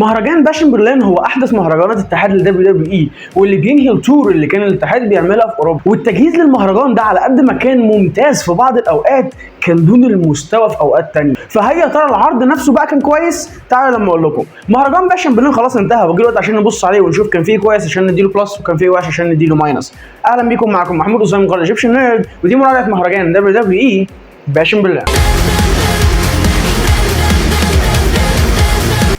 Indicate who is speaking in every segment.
Speaker 1: مهرجان باش ان برلين هو احدث مهرجانات اتحاد الدبليو دبليو اي، واللي بينهي التور اللي كان الاتحاد بيعملها في اوروبا. والتجهيز للمهرجان ده على قد ما كان ممتاز في بعض الاوقات، كان دون المستوى في اوقات تانية. فهيا ترى العرض نفسه بقى كان كويس؟ تعالوا لما اقول لكم. مهرجان باش ان برلين خلاص انتهى، وجه الوقت عشان نبص عليه ونشوف كان فيه كويس عشان نديله بلس، وكان فيه وحش عشان نديله ماينس. اهلا بيكم، معكم محمود اسامه من قناه ايجيبشن نيرد، ودي مراجعه مهرجان دبليو دبليو اي باش ان برلين.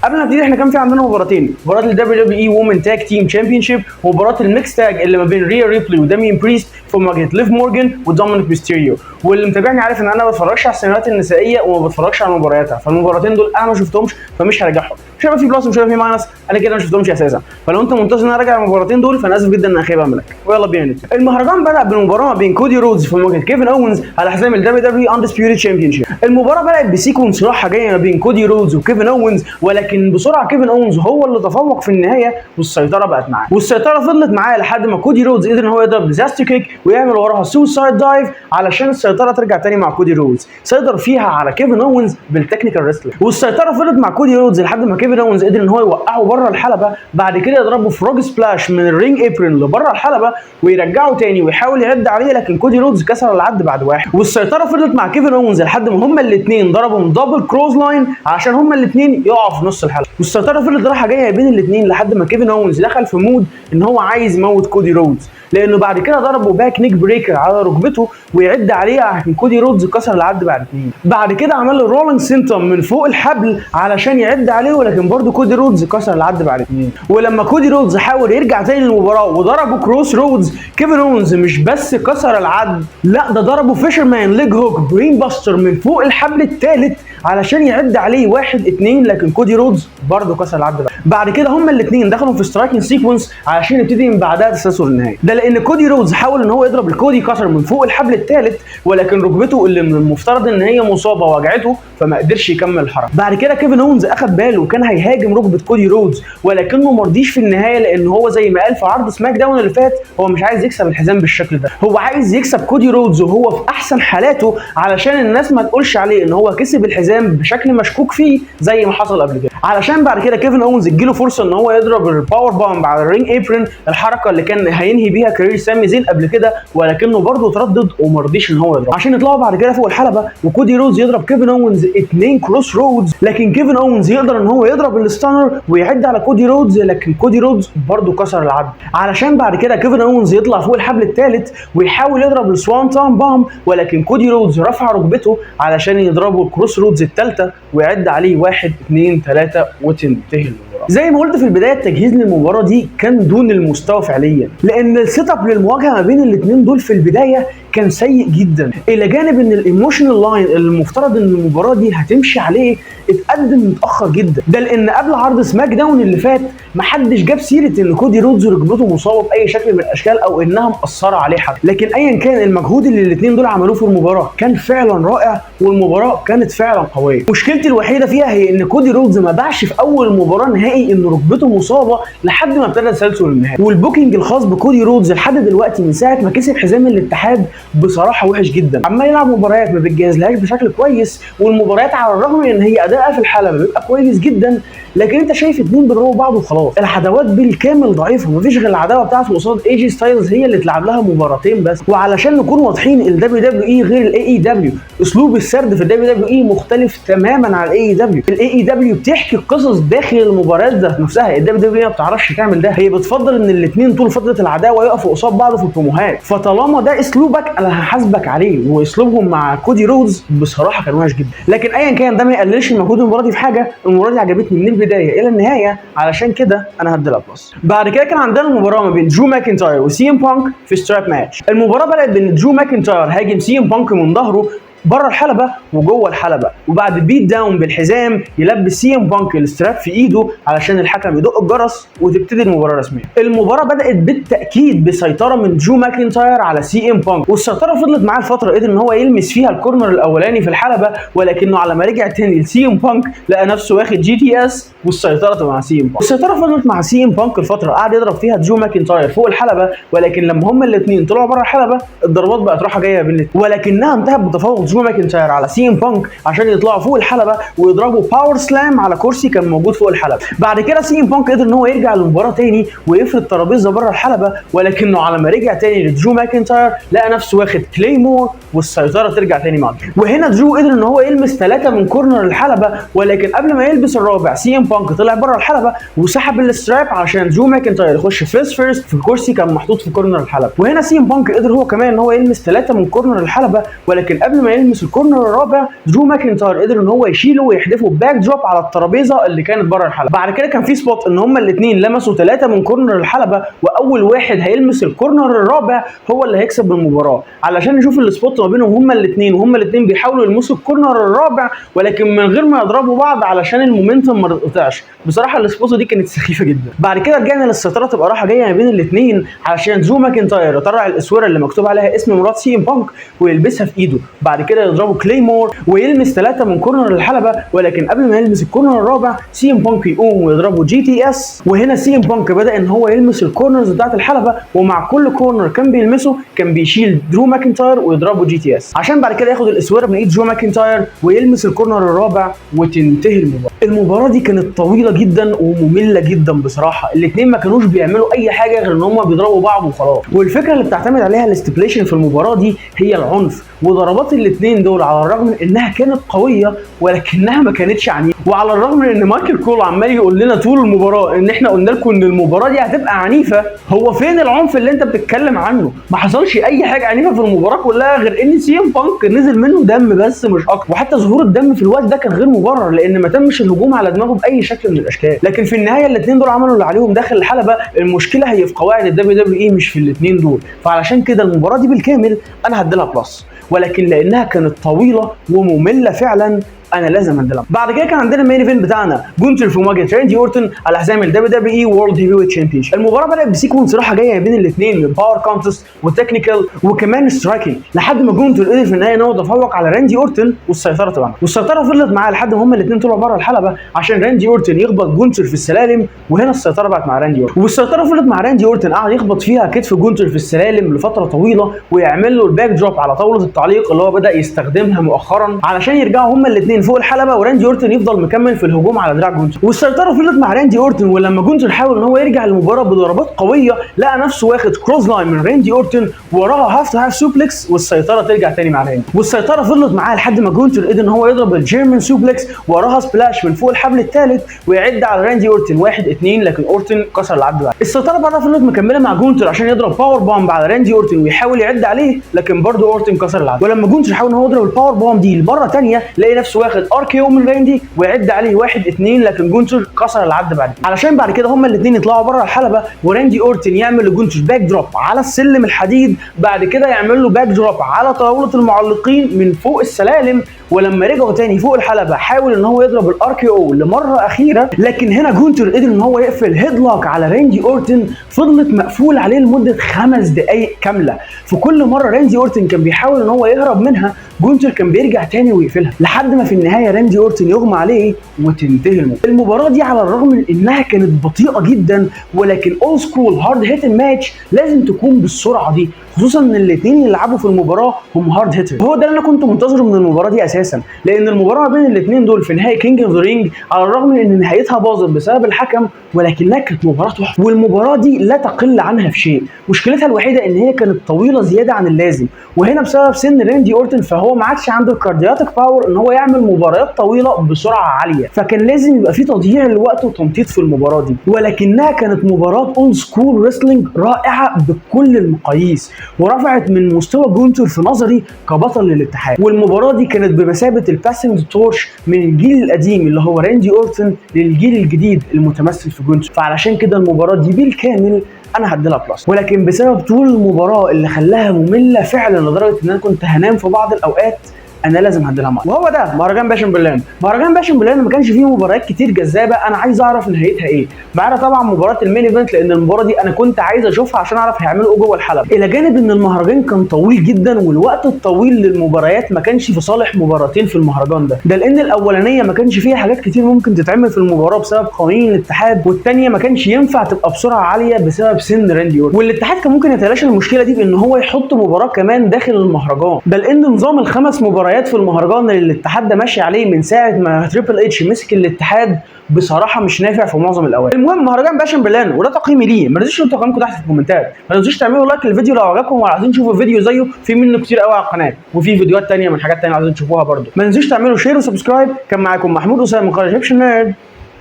Speaker 1: قبل ما نبتدي احنا كان في عندنا مباراتين، مباراه الدبليو دبليو اي وومن تاج تيم تشامبيونشيب، ومباراه الميكس تاج اللي ما بين ريا ريبلي وداميان بريست في مواجهه ليف مورجان ودومينيك ميستيريو. واللي متابعني عارف ان انا ما بتفرجش على السينمات النسائيه وما بتفرجش على مبارياتها، فالمباراتين دول انا ما شفتهمش فمش هراجعهم، مش هيبقى في بلس ومش هيبقى في ماينس، انا كده ما شفتهمش اساسا. فلو انت منتظر ان انا اراجع المباراتين دول فانا اسف جدا ان انا خايب اعملك. ويلا بينا نبتدي. المهرجان بدا بالمباراه ما بين كودي رودز في مواجهه كيفن اونز على حزام الدبليو دبليو اندسبيوتد تشامبيونشيب. المباراه بدات بسيكونس راحه جايه ما بين كودي رودز وكيفن اونز، ولكن بسرعه كيفن اونز هو اللي تفوق في النهايه والسيطره بقت معاه، والسيطره فضلت معاه لحد ما كودي رودز قدر ان هو يضرب ديزاستر كيك ويعمل وراها سوسايد دايف علشان السيطره ترجع تاني مع كودي رودز. سيطر فيها على كيفن اونز بالتكنيكال ريسلر، والسيطره فضلت مع كودي رودز لحد ما كيفن اونز قدر ان هو يوقعه بره الحلبه، بعد كده يضربه فروج سبلاش من الرينج ايبرين لبره الحلبه ويرجعه تاني ويحاول يعد عليه، لكن كودي رودز كسر العد بعد واحد. والسيطره فضلت مع كيفن اونز لحد ما هما الاثنين ضربوا دبل كروز لاين عشان هما الاثنين يقعوا في نص الحلبه، والسيطره فضلت رايحه جايه بين الاثنين لحد ما كيفن اونز دخل في مود ان هو عايز يموت كودي رودز، لانه بعد كده ضربه باك نيك بريكر على ركبته ويعد عليه عشان كودي رودز كسر العد بعد اثنين. بعد كده عمل له رولينج سنتم من فوق الحبل علشان يعد عليه، ولكن برده كودي رودز كسر العد بعد اثنين. ولما كودي رودز حاول يرجع تاني للمباراه وضربه كروس رودز، كيفن اونز مش بس كسر العد، لا ده ضربه فيشرمان ليج هوك برين باستر من فوق الحبل الثالث علشان يعد عليه 1 2، لكن كودي رودز برده كسر العد بعد كده هما الاثنين دخلوا في سترايكنج سيكونس علشان يبتدي من بعدها تسلسل النهائي. ده لان كودي رودز حاول ان هو يضرب الكودي كسر من فوق الحبل الثالث، ولكن ركبته اللي من المفترض ان هي مصابه وجعته فما قدرش يكمل الحركه. بعد كده كيفن اونز اخد باله وكان هيهاجم ركبه كودي رودز، ولكنه ما رضيش في النهايه، لان هو زي ما قال في عرض سماك داون اللي فات هو مش عايز يكسب الحزام بالشكل ده، هو عايز يكسب كودي رودز وهو في احسن حالاته علشان الناس ما تقولش عليه ان هو كسب الحزام بشكل مشكوك فيه زي ما حصل قبل كده، علشان بعد كده كيفن اونز اديله فرصه ان هو يضرب الباور بامب على الرينج ايبرين، الحركه اللي كان هينهي بيها كارير سامي زين قبل كده، ولكنه برضه تردد وما رضيش ان هو يضرب عشان يطلعوا بعد كده فوق الحلبه وكودي رودز يضرب كيفن اونز 2 كروس رودز، لكن كيفن اونز يقدر ان هو يضرب الستانر ويعد على كودي رودز، لكن كودي رودز برضه كسر العد علشان بعد كده كيفن اونز يطلع فوق الحبل الثالث ويحاول يضرب السوان تام بام، ولكن كودي رودز رفع ركبته علشان يضربه الكروس رودز الثالثه ويعد عليه 1 2 3 وتنتهي المباراه. زي ما قلت في البدايه التجهيز للمباراه دي كان دون المستوى فعليا، لان السيت اب للمواجهه ما بين الاثنين دول في البدايه كان سيء جدا، الى جانب ان الايموشنال لاين اللي المفترض ان المباراه دي هتمشي عليه اتقدم متاخر جدا. ده لان قبل عرض سماك داون اللي فات محدش جاب سيره ان كودي رودز ركبته مصابه باي شكل من الاشكال او انها مأثره عليه حاجه، لكن ايا كان المجهود اللي الاثنين دول عملوه في المباراه كان فعلا رائع، والمباراه كانت فعلا قويه. مشكلتي الوحيده فيها هي ان كودي رودز ما باعش في اول مباراه نهائي ان ركبته مصابه لحد ما ابتدى تسلسل النهائي، والبوكينج الخاص بكودي رودز لحد دلوقتي من ساعه ما كسب حزام الاتحاد بصراحه وحش جدا، عمال يلعب مباريات ما بتجهزلهاش بشكل كويس، والمباريات على الرغم من ان هي ادائها في الحلبه بيبقى كويس جدا، لكن انت شايف اتنين بيضربوا بعض وخلاص. العداوات بالكامل ضعيفه، مفيش غير العداوه بتاعته قصاد اي جي ستايلز هي اللي اتلعب لها مباراتين بس. وعلشان نكون واضحين الدبليو دبليو اي غير الاي اي دبليو، اسلوب السرد في الدبليو دبليو اي مختلف تماما عن الاي اي دبليو. الاي اي دبليو بتحكي قصص داخل المباريات ذات نفسها، الدبليو دبليو ما بتعرفش تعمل ده، هي بتفضل ان الاثنين طول فتره العداوه يقفوا قصاد بعض في البروموهات، فطالما ده اسلوبك انا هحاسبك عليه. واسلوبهم مع كودي رودز بصراحه كان وحش جدا، لكن ايا كان ده ما يقللش من مجهود المباراه دي في حاجه. المباراه دي عجبتني من البدايه الى النهايه، علشان كده انا هديلها بلس. بعد كده كان عندنا المباراه ما بين درو ماكنتاير وسي ام بانك في ستراب ماتش. المباراه بدات بان درو ماكنتاير هاجم سي ام بانك من ظهره بره الحلبه وجوه الحلبه، وبعد بيت داون بالحزام يلبس سي ام بانك الستراب في ايده علشان الحكم يدق الجرس وتبتدي المباراه رسميا. المباراه بدات بالتاكيد بسيطره من درو ماكنتاير على سي ام بانك، والسيطره فضلت معاه الفتره، قدر ان هو يلمس فيها الكورنر الاولاني في الحلبه، ولكنه على ما رجع تاني لسي ام بانك لقى نفسه واخد جي تي اس والسيطره مع سي ام بانك. السيطره فضلت مع سي ام بانك الفتره، قعد يضرب فيها درو ماكنتاير فوق الحلبه، ولكن لما هما الاثنين طلعوا بره الحلبه الضربات بقت رايحه جايه بين، ولكنها انتهت بتفوق درو ماكنتاير على سي ام بانك عشان يطلعوا فوق الحلبه ويضربوا باور سلام على كرسي كان موجود فوق الحلبه. بعد كده سي ام بانك قدر ان هو يرجع للمباراه تاني ويفرد ترابيزه بره الحلبه، ولكنه على ما رجع تاني لدرو ماكنتاير لقى نفسه واخد كليمور والسيطره ترجع تاني معاه. وهنا درو قدر ان هو يلمس 3 من كورنر الحلبه، ولكن قبل ما يلبس الرابع سي ام بانك طلع بره الحلبه وسحب الستراب عشان درو ماكنتاير يخش فيرست في كرسي كان محطوط في كورنر الحلبه. وهنا سي ام بانك قدر هو كمان ان هو يلمس 3 من كورنر الحلبه، ولكن قبل ما يلمس الكورنر الرابع درو ماكنتاير قدر ان هو يشيله ويحدفه باك دروب على الترابيزه اللي كانت بره الحلبه. بعد كده كان في سبوت ان هما الاثنين لمسوا 3 من كورنر الحلبه، واول واحد هيلمس الكورنر الرابع هو اللي هيكسب المباراه. علشان نشوف السبوت ما بينهم هما الاثنين بيحاولوا يلمسوا الكورنر الرابع ولكن من غير ما يضربوا بعض علشان المومنتم ما يتقطعش. بصراحه السبوت دي كانت سخيفه جدا. بعد كده رجعنا للسيطره تبقى رايحه جايه ما بين الاثنين علشان درو ماكنتاير يطلع الاسوره اللي مكتوب عليها اسم مرات سي ام بانك ويلبسها في ايده. بعد كده يضربوا كليمور ويلمس 3 من كورنر الحلبه، ولكن قبل ما يلمس الكورنر الرابع سي ام بانك يقوم ويضربوا جي تي اس. وهنا سي ام بانك بدا ان هو يلمس الكورنرز بتاعت الحلبه، ومع كل كورنر كان بيلمسه كان بيشيل درو ماكنتاير ويضربه جي تي اس عشان بعد كده ياخد الاسوره من ايد درو ماكنتاير ويلمس الكورنر الرابع وتنتهي المباراه. المباراه دي كانت طويله جدا وممله جدا بصراحه. الاثنين ما كانوش بيعملوا اي حاجه غير ان هم بيضربوا بعض وخلاص. والفكره اللي بتعتمد عليها الاستيبليشن في المباراه دي هي العنف، وضربات الاثنين دول على الرغم من انها كانت قويه ولكنها ما كانتش عنيفه. وعلى الرغم من ان مايكل كول عمال يقول لنا طول المباراه ان احنا قلنا لكم ان المباراه دي هتبقى عنيفه، هو فين العنف اللي انت بتتكلم عنه؟ ما حصلش اي حاجه عنيفه في المباراه كلها غير ان سي ام بانك نزل منه دم بس مش اكتر. وحتى ظهور الدم في الوقت ده كان غير مبرر لان ما تمش الهجوم على دماغه باي شكل من الاشكال. لكن في النهايه الاثنين دول عملوا اللي عليهم داخل الحلبه. المشكله هي في قواعد الدبليو دبليو اي مش في الاثنين دول. فعلشان كده المباراه دي بالكامل انا هديلها بلس، ولكن لانها كانت طويله وممله فعلا انا لازم اندلع. بعد كده كان عندنا المين ايفنت بتاعنا جونتر في مواجهه راندي اورتن على حزام الدبليو دبليو اي وورلد هيفي ويت تشامبيونشيب. المباراه بدات بسيكونس راحه جايه بين الاثنين من باور كونتست وتكنيكال وكمان سترايكنج لحد ما جونتر قدر في النهايه ان هو يتفوق على راندي اورتن والسيطره طبعا. والسيطره فضلت معاه لحد ما هما الاثنين طلعوا بره الحلبه عشان راندي اورتن يخبط جونتر في السلالم، وهنا السيطره بقت مع راندي اورتن. والسيطره فضلت مع راندي اورتن قعد يخبط فيها كتف جونتر في السلالم لفتره طويله ويعمل له الباك دروب على طاوله التعليق اللي هو بدا يستخدمها مؤخرا علشان يرجعوا هما الاثنين فوق الحلبه وراندي اورتن يفضل مكمل في الهجوم على دراع جونتر. والسيطره فضلت مع راندي اورتن، ولما جونتر حاول ان هو يرجع للمباراه بضربات قويه لقى نفسه واخد كروز لاين من راندي اورتن وراها هاف تو هاف سوبلكس والسيطره ترجع تاني مع راندي. والسيطره فضلت معاه لحد ما جونتر قدر ان هو يضرب الجيرمان سوبلكس وراها سبلاش من فوق الحبل الثالث ويعد على راندي اورتن 1-2 لكن اورتن كسر العد بعد. السيطره بعدها فضلت مكمله مع جونتر عشان يضرب باور بومب على راندي اورتن ويحاول يعد عليه لكن برضه اورتن كسر العد. ولما جونتر حاول ان هو يضرب الباور بومب دي لمره ثانيه لقى نفسه واخد ار كي او من راندي ويعد عليه 1-2 لكن جونتر كسر العد بعد علشان بعد كده هما الاثنين يطلعوا بره الحلبه وراندي اورتن يعمل لجونتر باك دروب على السلم الحديد، بعد كده يعمل له باك دروب على طاوله المعلقين من فوق السلالم. ولما رجعوا تاني فوق الحلبه حاول ان هو يضرب الار كي او لمره اخيره، لكن هنا جونتر قدر ان هو يقفل هيدلوك على راندي اورتن فضلت مقفول عليه لمده 5 دقائق كامله. في كل مره راندي اورتن كان بيحاول ان هو يهرب منها جونتر كان بيرجع تاني ويقفلها لحد ما في النهايه راندي اورتن يغمى عليه وتنتهي المباراه دي. على الرغم من انها كانت بطيئه جدا ولكن اول سكول هارد هيت ماتش لازم تكون بالسرعه دي، خصوصا ان الاثنين اللي لعبوا في المباراه هم هارد هيتر. هو ده اللي انا كنت منتظره من المباراه دي اساسا، لان المباراه بين الاثنين دول في نهائي كينج اوف ذا رينج على الرغم من ان نهايتها باظت بسبب الحكم ولكنها كانت مباراه تحفه. والمباراه دي لا تقل عنها في شيء، مشكلتها الوحيده ان هي كانت طويله زياده عن اللازم، وهنا بسبب سن راندي اورتن فهو ما عادش عنده الكاردياتيك باور ان هو يعمل مباريات طويله بسرعه عاليه، فكان لازم يبقى في تضييع للوقت وتمطيط في المباراه دي. ولكنها كانت مباراه اولد سكول ريسلينج رائعه بكل المقاييس ورفعت من مستوى جونتر في نظري كبطل للاتحاد. والمباراه دي كانت بمثابه الباسنج تورش من الجيل القديم اللي هو راندي اورتن للجيل الجديد المتمثل في جونتر. فعلشان كده المباراه دي بالكامل انا هديلها بلس، ولكن بسبب طول المباراه اللي خلاها ممله فعلا لدرجه ان انا كنت هنام في بعض الاوقات انا لازم هديلها مارك. وهو ده مهرجان باشن برلين. مهرجان باشن برلين ما كانش فيه مباريات كتير جذابه انا عايز اعرف نهايتها ايه، ما عدا طبعا مباراه المين ايفنت لان المباراه دي انا كنت عايز اشوفها عشان اعرف هيعملوا ايه جوه الحلبه. الى جانب ان المهرجان كان طويل جدا والوقت الطويل للمباريات ما كانش في صالح مباراتين في المهرجان ده لان الاولانيه ما كانش فيها حاجات كتير ممكن تتعمل في المباراه بسبب قوانين الاتحاد، والثانيه ما كانش ينفع تبقى بسرعه عاليه بسبب سن راندي اورتن. والاتحاد كان ممكن يتلاشى المشكله دي بان هو يحط مباراه كمان داخل المهرجان، بل ان نظام ال5 مباريات مباريات في المهرجان اللي الاتحاد ده ماشي عليه من ساعه ما تريبل اتش مسك الاتحاد بصراحه مش نافع في معظم الاوقات. المهم مهرجان باشا برلانو وده تقييمي ليه. ما تنسوش تقييمكم تحت في الكومنتات، ما تنسوش تعملوا لايك للفيديو لو عجبكم وعايزين تشوفوا فيديو زيه، في منه كتير قوي على القناه وفي فيديوهات ثانيه من حاجات ثانيه عايزين تشوفوها برده. ما تنسوش تعملوا شير وسبسكرايب. كان معاكم محمود اسامه من قناه ايجيبشن نيرد،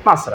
Speaker 1: مع السلامه.